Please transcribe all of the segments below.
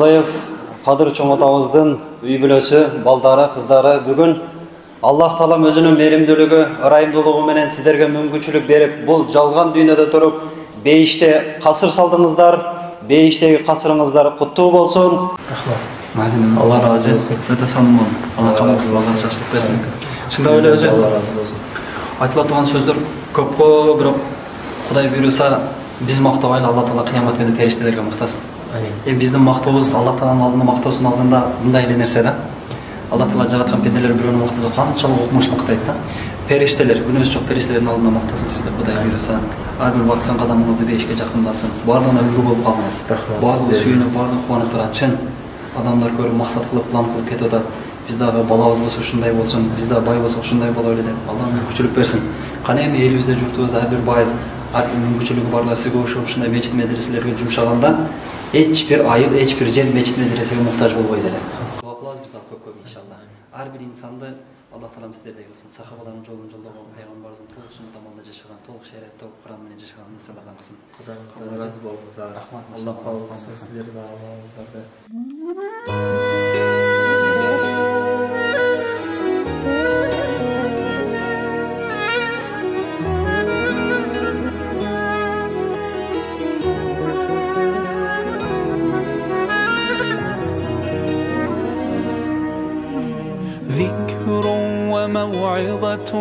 Мырзаев Кадыр чоң атабыздын үй бүлөсү, балдары, кыздары бүгүн Аллах Таалам өзүнүн меримдүүлүгү, ырайымдуулугу менен силерге мүмкүнчүлүк берип, бул жалган дүйнөдө туруп, бейиште касыр салдыңыздар, бейиштеги касырыңыздар куттуу болсун. Рахмат. Алла разы болсун. Өтө сонун. Алла камыңызды башаштык берсин. Чындап эле өзү Алла разы болсун. Айтыла турган сөздөр көп го, бирок Кудай буйруса, биз мактабайлы, Алла Таала кыямат күнү периштелерге мактасын. Биздин мактообуз Аллах Тааланын алдында, мактоосунун алдында мындай эле нерсе да. Аллах Таала жараткан пенделер бирөөнү мактаса канчалык укмуш мактайт да. Периштелер, күнөөсү жок периштелердин алдында мактасын сизди Кудай буйруса. Ар бир баскан кадамыңызды бейишке жакындасын. Бардыгына үлгү болуп калыңыз. Бардыгы сүйүнүп, бардыгы кубанып турат. Чын адамдар көрүп максат кылып, план кылып кетип атат. Биз дагы балабыз болсо ушундай болсун, биз дагы бай болсо ушундай боло эле деп. Алла мүмкүнчүлүк берсин. Кана эми элибизде, журтубузда ар бир бай, ар бир мүмкүнчүлүгү барлар сизге ушундай мечит медреселерге жумшаганда эч бир айыл, эч бир жер мечит медресеге муктаж болбойт эле. Дуа кылабыз биз дагы көп иншалла. Ар бир инсанды Аллах Таалам сиздердей кылсын. Сахабалардын жолун жолдогон, пайгамбарыбыздын толук суннат амалда жашаган, толук шариатта Куран менен жашаган инсандардан кылсын. Кудайыңыздан разы болуңуздар. Рахмат. Алла кабыл кылсын сиздерди да амалыңыздарды. ذكر وموعظة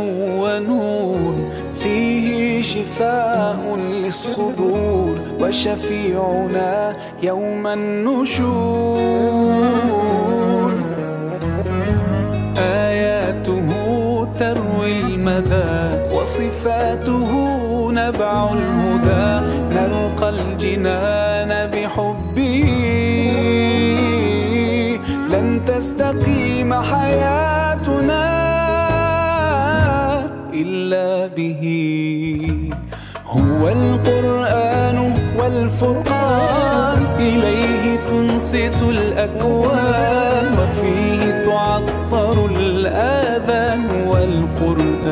ونور فيه شفاء للصدور وشفيعنا يوم النشور آياته تروي المدى وصفاته نبع الهدى نلقى الجنان بحبه لن تستقيم حياتنا إلا به هو القرآن والفرقان إليه تنصت الأكوان وفيه تعطر الآذان والقرآن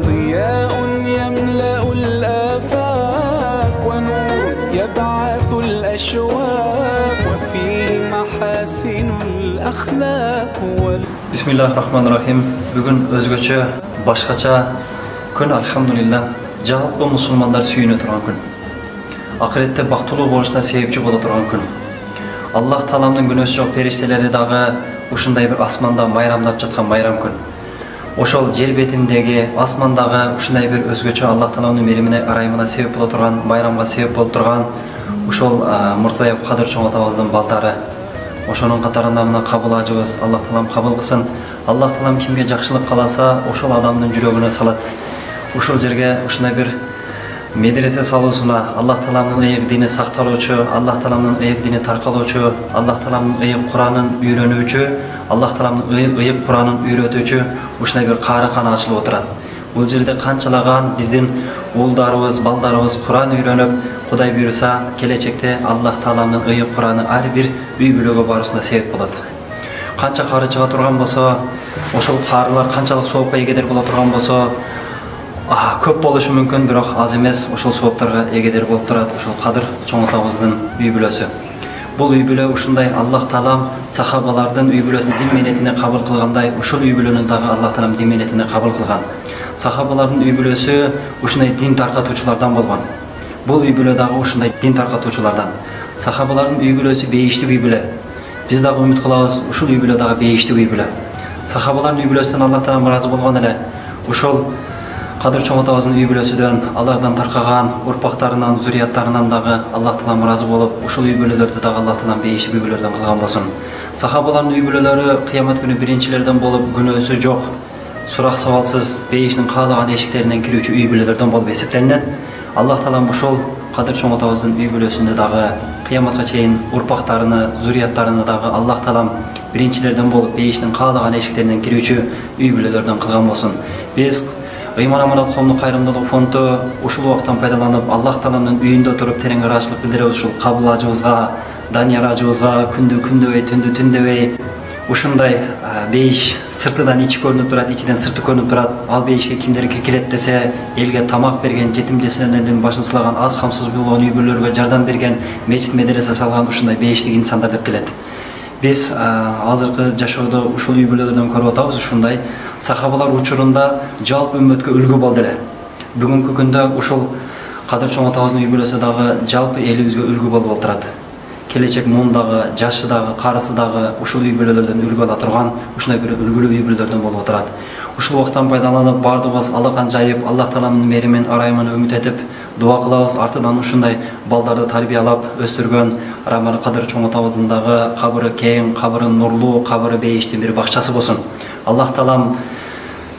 ضياء يملأ الآفاق ونور يبعث الأشواق وفيه محاسن الأخلاق Bismillahirrahmanirrahim. Bugün özgöçe, başkaça gün elhamdülillah. Жалпы musulmanlar sүйүнө турган күн. Ахиретте бактылуу болушуна себепчи боло турган күн. Аллах Тааламдын күнөөсү жок периштелери дагы ушундай бир асманда майрамдап жаткан майрам күн. Ошол жер бетиндеги асмандагы ушундай бир өзгөчө Аллах Тааламдын меримине, ырайымына себеп боло турган, майрамга себеп болуп турган ушол Мырзаев Кадыр чоң атабыздын балдары. Ошонун катарында мына кабыл ажыбыз Аллах Таалам кабыл кылсын. Аллах Таалам кимге жакшылык кааласа, ошол адамдын жүрөгүнө салат. Ушул жерге ушундай бир медресе салуусуна Аллах Тааламдын ыйык дини сакталуучу, Аллах Тааламдын ыйык дини таркалуучу, Аллах Тааламдын ыйык Куранын үйрөнүүчү, Аллах Тааламдын ыйык Куранын үйрөтүүчү ушундай бир каарыкана ачылып отурат. Бул жерде канчалаган биздин уулдарыбыз, балдарыбыз Куран үйрөнүп, Кудай буйруса келечекте Аллах Тааламдын ыйык Кураны ар бир үй бүлөгө баруусуна себеп болот. Канча кары чыга турган болсо, ошол карылар канчалык соопко эгедер боло турган болсо, көп болушу мүмкүн, бирок аз эмес, ошол сооптарга эгедер болуп турат ошол Кадыр чоң атабыздын үй бүлөсү. Бул үй бүлө ушундай Аллах Таалам сахабалардын үй бүлөсүн дин менетине кабыл кылгандай, ушул үй бүлөнү дагы Аллах Таалам дин менетине кабыл кылган. Сахабалардын үй бүлөсү ушундай дин таркатуучулардан болгон. Бул үй бүлө дагы ушундай дин таркатуучулардан. Сахабалардын үй бүлөсү бейиштик үй бүлө. Биз дагы үмүт кылабыз, ушул үй бүлө дагы бейиштик үй бүлө. Сахабалардын үй бүлөсүнөн Аллах Таалам ыраазы болгон эле. Ушул Кадыр чоң атабыздын үй бүлөсүдөн, алардан таркаган урпактарынан, зурияттарынан дагы Аллах Таалам ыраазы болуп, ушул үй бүлөлөрдү дагы Аллах Таалам бейиштик үй бүлөлөрдөн кылган болсун. Сахабалардын үй бүлөлөрү кыямат күнү биринчилерден болуп, күнөөсү жок, сурак сабалсыз бейиштин каалаган эшиктеринен кирүүчү үй бүлөлөрдөн болуп эсептелинет. Аллах Таалам ушул Кадыр чоң атабыздын үй бүлөсүндө дагы кыяматка чейин урпактарыны, зурияттарыны дагы Аллах Таалам биринчилерден болуп бейиштин каалаган эшиктеринен кирүүчү үй бүлөлөрдөн кылган болсун. Биз Ыйман Аманат коомдук кайрымдуулук фонду ушул убактан пайдаланып, Аллах Тааланын үйүндө туруп терең ыраазычылык билдиребиз ушул кабыл ажыбызга, Данияр ажыбызга күндү күндөбөй, түндү түндөбөй ушундай бейиш сыртынан ичи көрүнүп турат, ичиден сырты көрүнүп турат. Ал бейишке кимдер кирет десе, элге тамак берген, жетим жесирлердин башын сылаган, аз камсыз болгон үй-бүлөлөргө жардам берген, мечит медресе салган ушундай бейиштик инсандар деп келет. Биз азыркы жашоодо ушул үй-бүлөлөрдөн көрүп атабыз, ушундай сахабалар учурунда жалпы үммөткө үлгү болду эле. Бүгүнкү күндө ушул Кадыр чоң атабыздын үй-бүлөсү дагы жалпы элибизге үлгү болуп отурат. Келечек мундагы, жашы дагы, карысы дагы ушул үй-бүлөлөрдөн үлгү ала турган, ушундай бир үлгүлүү үй-бүлөлөрдөн болуп отурат. Ушул убакыттан пайдаланып, бардыгыбыз алакан жайып, Аллах Тааланын мээримин, арайымын үмүт этип дуа кылабыз. Артынан ушундай балдарды тарбиялап өстүргөн Раман Кадыр чоң атабыздын дагы кабыры кең, кабыры нурлуу, кабыры бейиштин бир бакчасы болсун. Аллах Таалам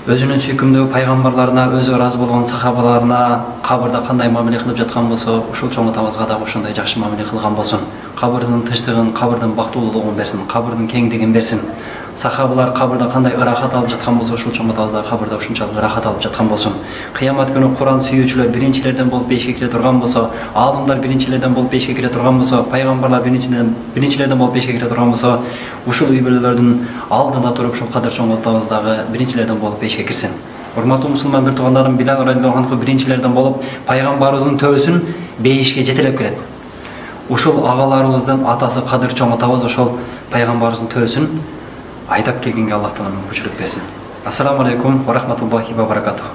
өзүнүн сүйкүмдүү пайгамбарларына, өзү ыраазы болгон сахабаларына кабырда кандай мамиле кылып жаткан болсо, ушул чоң атабызга да ошондой жакшы мамиле кылган болсун. Кабырдын тынчтыгын, кабырдын бактылуулугун берсин, кабырдын кеңдигин берсин. Сахабалар кабырда кандай ырахат алып жаткан болсо, ушул чоң атабыз да кабырда ушунчалык ырахат алып жаткан болсун. Кыямат күнү Куран сүйүүчүлөр биринчилерден болуп бейишке кире турган болсо, аалымдар биринчилерден болуп бейишке кире турган болсо, пайгамбарлар биринчилерден болуп бейишке кире турган болсо, ушул үй-бүлөлөрдүн алдында туруп ушул Кадыр чоң атабыз дагы биринчилерден болуп бейишке кирсин. Урматтуу мусулман бир туугандарым, Билал радиаллаху анху биринчилерден болуп пайгамбарыбыздын төбөсүн бейишке жетелеп келет. Ушул агаларыбыздын атасы Кадыр чоң атабыз ошол пайгамбарыбыздын төбөсүн айдап келгенге Аллах Таала мүмкүнчүлүк берсин. Ассаламу алейкум ва рахматуллахи ва баракатух.